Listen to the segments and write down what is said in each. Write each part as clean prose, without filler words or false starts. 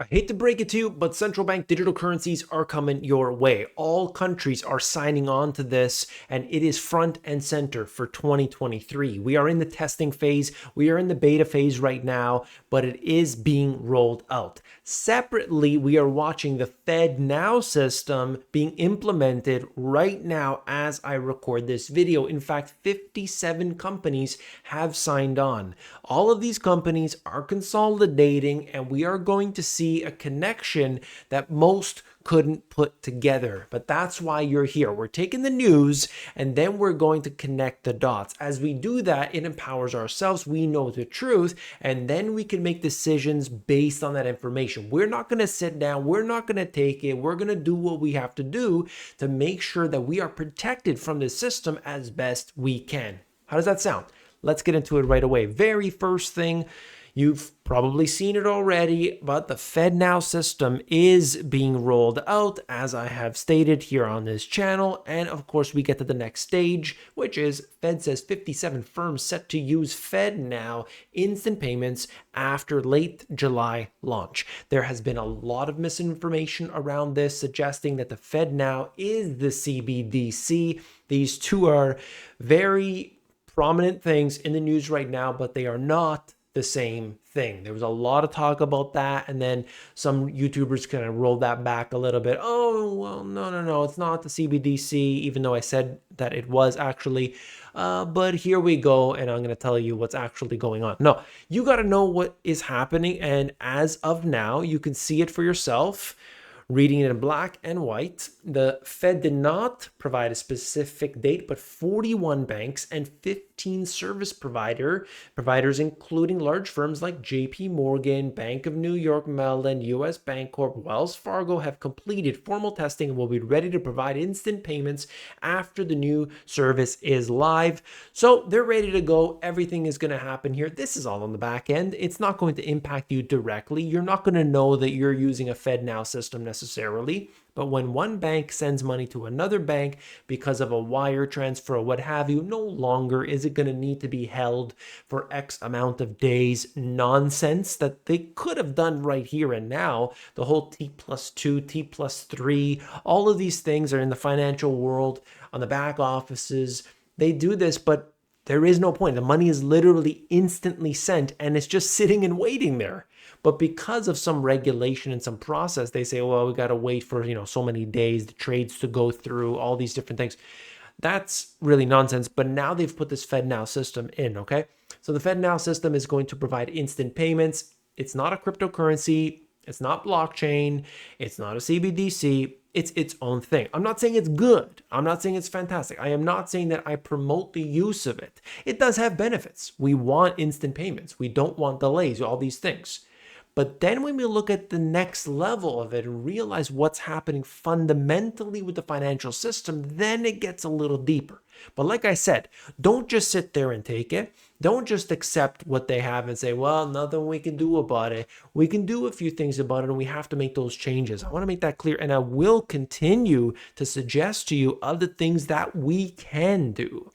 I hate to break it to you, but central bank digital currencies are coming your way. All countries are signing on to this, and it is front and center for 2023. We are in the testing phase, we are in the beta phase right now, but it is being rolled out. Separately, we are watching the FedNow system being implemented right now as I record this video. In fact, 57 companies have signed on. All of these companies are consolidating, and we are going to see a connection that most couldn't put together. But that's why you're here. We're taking the news and then we're going to connect the dots. As we do that, it empowers ourselves. We know the truth, and then we can make decisions based on that information. We're not going to sit down. We're not going to take it. We're going to do what we have to do to make sure that we are protected from this system as best we can. How does that sound? Let's get into it right away. Very first thing, you've probably seen it already, but the FedNow system is being rolled out, as I have stated here on this channel. And of course, we get to the next stage, which is Fed says 57 firms set to use FedNow instant payments after late July launch. There has been a lot of misinformation around this, suggesting that the FedNow is the CBDC. These two are very prominent things in the news right now, but they are not the same thing. There was a lot of talk about that, and then some YouTubers kind of rolled that back a little bit. Oh, well, no, it's not the CBDC, even though I said that it was actually. But here we go, and I'm going to tell you what's actually going on. No, you got to know what is happening, and as of now, you can see it for yourself. Reading it in black and white, the Fed did not provide a specific date, but 41 banks and 15 service providers, including large firms like JP Morgan, Bank of New York Mellon, US Bancorp, Wells Fargo, have completed formal testing and will be ready to provide instant payments after the new service is live. So they're ready to go. Everything is going to happen here. This is all on the back end. It's not going to impact you directly. You're not going to know that you're using a FedNow system necessarily, but when one bank sends money to another bank because of a wire transfer or what have you, no longer is it going to need to be held for X amount of days nonsense that they could have done right here and now. The whole T+2, T+3, all of these things are in the financial world, on the back offices. They do this, but there is no point. The money is literally instantly sent, and it's just sitting and waiting there. But because of some regulation and some process, they say, well, we got to wait for, so many days, the trades to go through, all these different things. That's really nonsense. But now they've put this FedNow system in, okay? So the FedNow system is going to provide instant payments. It's not a cryptocurrency. It's not blockchain. It's not a CBDC. It's its own thing. I'm not saying it's good. I'm not saying it's fantastic. I am not saying that I promote the use of it. It does have benefits. We want instant payments. We don't want delays, all these things. But then when we look at the next level of it and realize what's happening fundamentally with the financial system, then it gets a little deeper. But like I said, don't just sit there and take it. Don't just accept what they have and say, well, nothing we can do about it. We can do a few things about it, and we have to make those changes. I want to make that clear, and I will continue to suggest to you other things that we can do.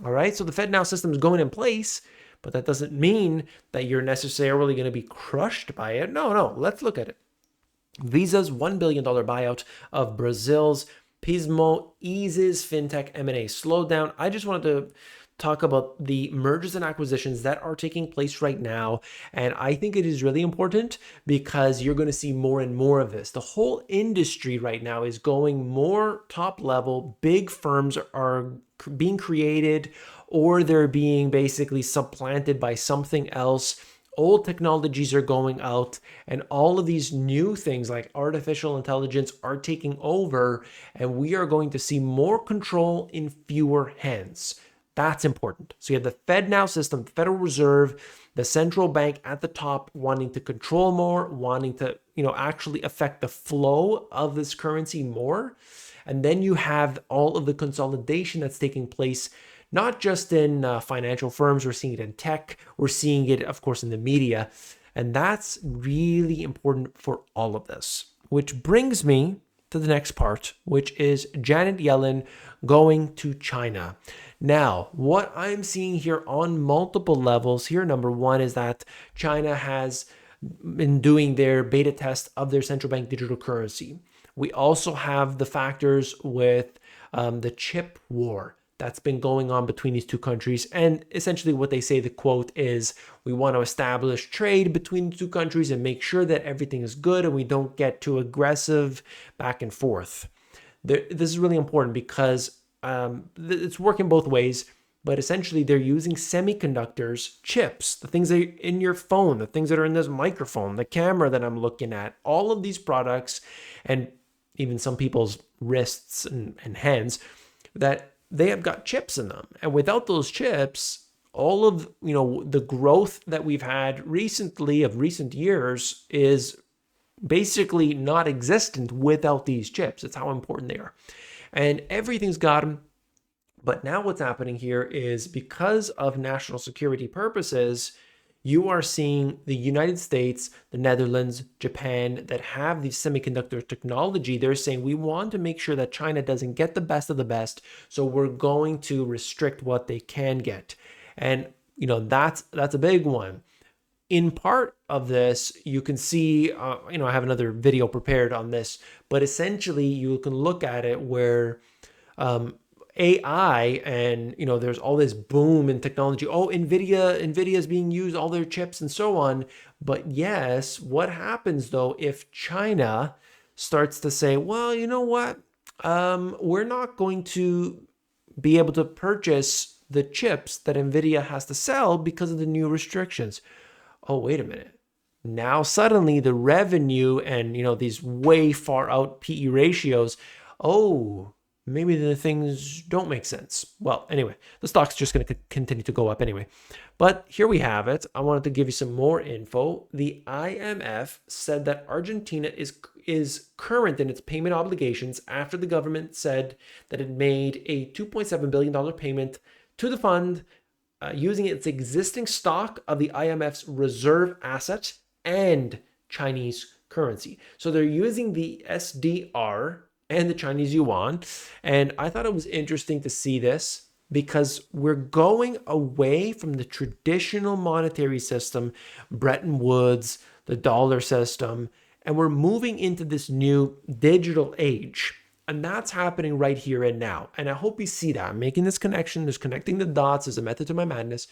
All right, so the FedNow system is going in place, but that doesn't mean that you're necessarily going to be crushed by it. No, let's look at it. Visa's $1 billion buyout of Brazil's Pismo eases fintech M&A slowdown. I just wanted to talk about the mergers and acquisitions that are taking place right now. And I think it is really important because you're going to see more and more of this. The whole industry right now is going more top level. Big firms are being created, or they're being basically supplanted by something else. Old technologies are going out, and all of these new things like artificial intelligence are taking over, and we are going to see more control in fewer hands. That's important. So you have the FedNow system, the Federal Reserve, the central bank at the top wanting to control more, wanting to, actually affect the flow of this currency more. And then you have all of the consolidation that's taking place, not just in financial firms. We're seeing it in tech. We're seeing it, of course, in the media. And that's really important for all of this, which brings me to the next part, which is Janet Yellen going to China. Now, what I'm seeing here on multiple levels here, number one, is that China has in doing their beta test of their central bank digital currency. We also have the factors with the chip war that's been going on between these two countries. And essentially what they say, the quote is, we want to establish trade between the two countries and make sure that everything is good and we don't get too aggressive back and forth. This is really important because it's working both ways, but essentially they're using semiconductors, chips, the things that are in your phone, the things that are in this microphone, the camera that I'm looking at, all of these products, and even some people's wrists and hands, that they have got chips in them. And without those chips, all of the growth that we've had recently of recent years is basically not existent without these chips. It's how important they are. And everything's got them. But now what's happening here is because of national security purposes, you are seeing the United States, the Netherlands, Japan that have these semiconductor technology. They're saying we want to make sure that China doesn't get the best of the best. So we're going to restrict what they can get. And, that's a big one. In part of this, you can see, I have another video prepared on this, but essentially you can look at it where AI and, there's all this boom in technology. Oh, NVIDIA is being used, all their chips and so on. But yes, what happens though if China starts to say, well, you know what? We're not going to be able to purchase the chips that NVIDIA has to sell because of the new restrictions. Oh, wait a minute. Now suddenly the revenue and, these way far out PE ratios, maybe the things don't make sense. Well, anyway, the stock's just going to continue to go up anyway. But here we have it. I wanted to give you some more info. The IMF said that Argentina is current in its payment obligations after the government said that it made a $2.7 billion payment to the fund using its existing stock of the IMF's reserve asset and Chinese currency. So they're using the SDR and the Chinese yuan. And I thought it was interesting to see this because we're going away from the traditional monetary system, Bretton Woods, the dollar system, and we're moving into this new digital age. And that's happening right here and now. And I hope you see that. I'm making this connection. There's connecting the dots. There's a method to my madness.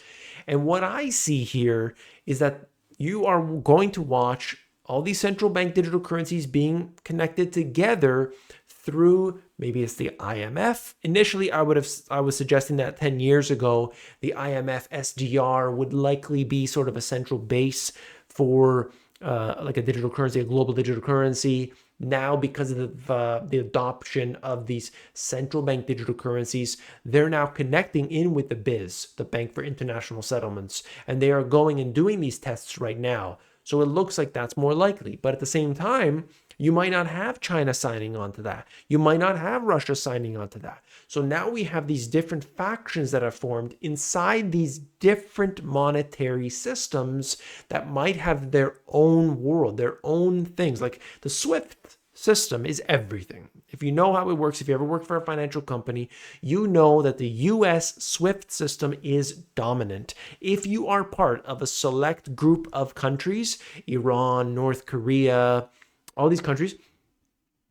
And what I see here is that you are going to watch all these central bank digital currencies being connected together through, maybe it's the IMF. Initially, I was suggesting that 10 years ago, the IMF SDR would likely be sort of a central base for like a digital currency, a global digital currency. Now, because of the adoption of these central bank digital currencies, they're now connecting in with the BIS, the Bank for International Settlements, and they are going and doing these tests right now. So it looks like that's more likely. But at the same time, you might not have China signing on to that. You might not have Russia signing on to that. So now we have these different factions that are formed inside these different monetary systems that might have their own world, their own things. Like the SWIFT system is everything. If you know how it works, if you ever worked for a financial company, you know that the US SWIFT system is dominant. If you are part of a select group of countries, Iran, North Korea, all these countries,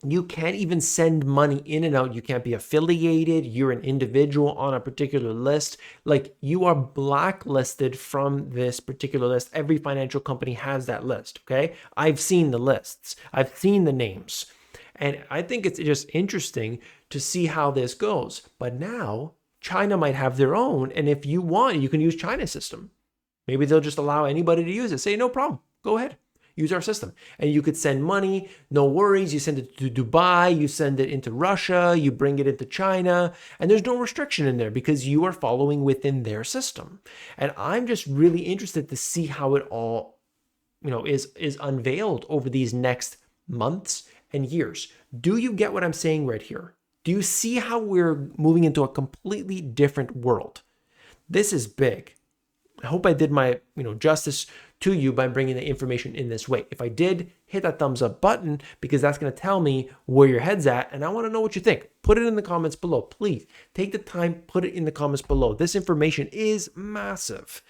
you can't even send money in and out. You can't be affiliated. You're an individual on a particular list. Like, you are blacklisted from this particular list. Every financial company has that list, okay? I've seen the lists. I've seen the names. And I think it's just interesting to see how this goes. But now China might have their own. And if you want, you can use China's system. Maybe they'll just allow anybody to use it. Say, no problem. Go ahead. Use our system. And you could send money, no worries. You send it to Dubai, you send it into Russia, you bring it into China, and there's no restriction in there because you are following within their system. And I'm just really interested to see how it all, is unveiled over these next months and years. Do you get what I'm saying right here? Do you see how we're moving into a completely different world? This is big. I hope I did my, justice to you by bringing the information in this way. If I did, hit that thumbs up button because that's going to tell me where your head's at, and I want to know what you think. Put it in the comments below. Please take the time, put it in the comments below. This information is massive.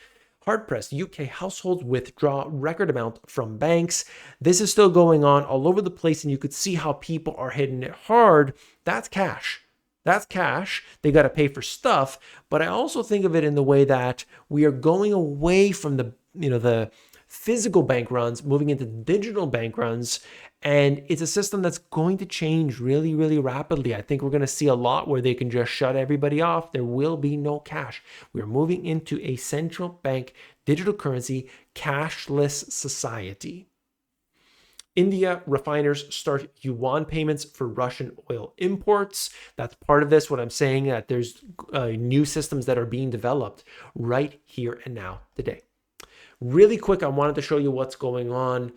Hard pressed. UK households withdraw record amount from banks. This is still going on all over the place, and you could see how people are hitting it hard. That's cash. That's cash. They got to pay for stuff. But I also think of it in the way that we are going away from the physical bank runs, moving into digital bank runs. And it's a system that's going to change really, really rapidly. I think we're going to see a lot where they can just shut everybody off. There will be no cash. We're moving into a central bank digital currency, cashless society. India refiners start yuan payments for Russian oil imports. That's part of this. What I'm saying that there's new systems that are being developed right here and now today. Really quick, I wanted to show you what's going on.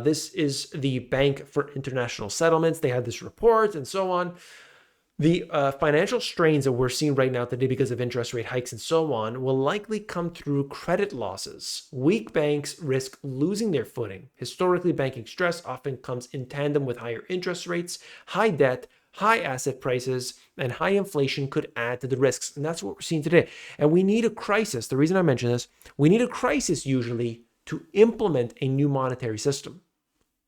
This is the Bank for International Settlements. They had this report and so on. The financial strains that we're seeing right now today because of interest rate hikes and so on will likely come through credit losses. Weak banks risk losing their footing. Historically, banking stress often comes in tandem with higher interest rates, high debt, high asset prices, and high inflation could add to the risks. And that's what we're seeing today. And we need a crisis. The reason I mention this, we need a crisis usually to implement a new monetary system.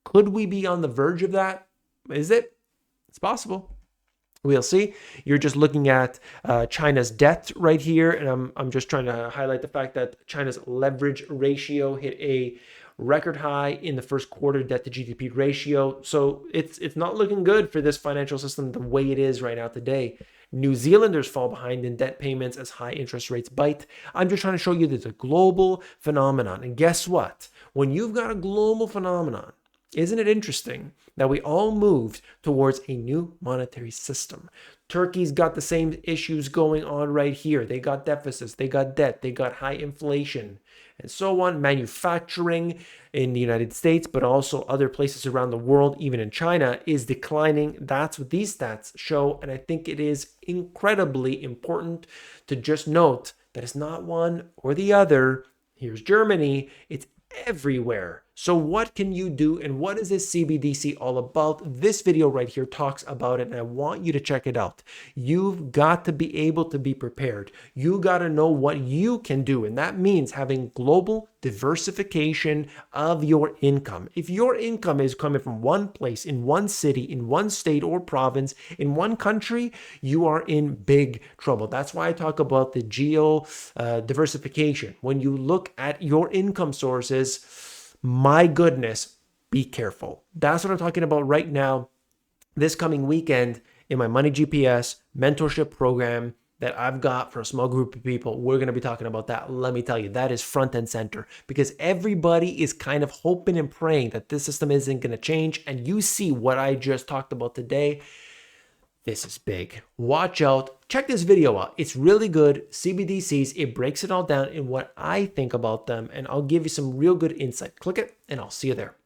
Could we be on the verge of that? Is it? It's possible. We'll see. You're just looking at China's debt right here. And I'm just trying to highlight the fact that China's leverage ratio hit a record high in the first quarter, debt to GDP ratio. So it's not looking good for this financial system the way it is right now today. New Zealanders fall behind in debt payments as high interest rates bite. I'm just trying to show you there's a global phenomenon. And guess what? When you've got a global phenomenon, isn't it interesting that we all moved towards a new monetary system? Turkey's got the same issues going on right here. They got deficits, they got debt, they got high inflation, and so on. Manufacturing in the United States, but also other places around the world, even in China, is declining. That's what these stats show. And I think it is incredibly important to just note that it's not one or the other. Here's Germany. It's everywhere. So what can you do, and what is this CBDC all about? This video right here talks about it, and I want you to check it out. You've got to be able to be prepared. You got to know what you can do, and that means having global diversification of your income. If your income is coming from one place, in one city, in one state or province, in one country, you are in big trouble. That's why I talk about the geo diversification. When you look at your income sources, my goodness, be careful. That's what I'm talking about right now. This coming weekend in my Money GPS mentorship program that I've got for a small group of people, we're going to be talking about that. Let me tell you, that is front and center because everybody is kind of hoping and praying that this system isn't going to change. And you see what I just talked about today. This is big. Watch out. Check this video out. It's really good. CBDCs, it breaks it all down in what I think about them, and I'll give you some real good insight. Click it, and I'll see you there.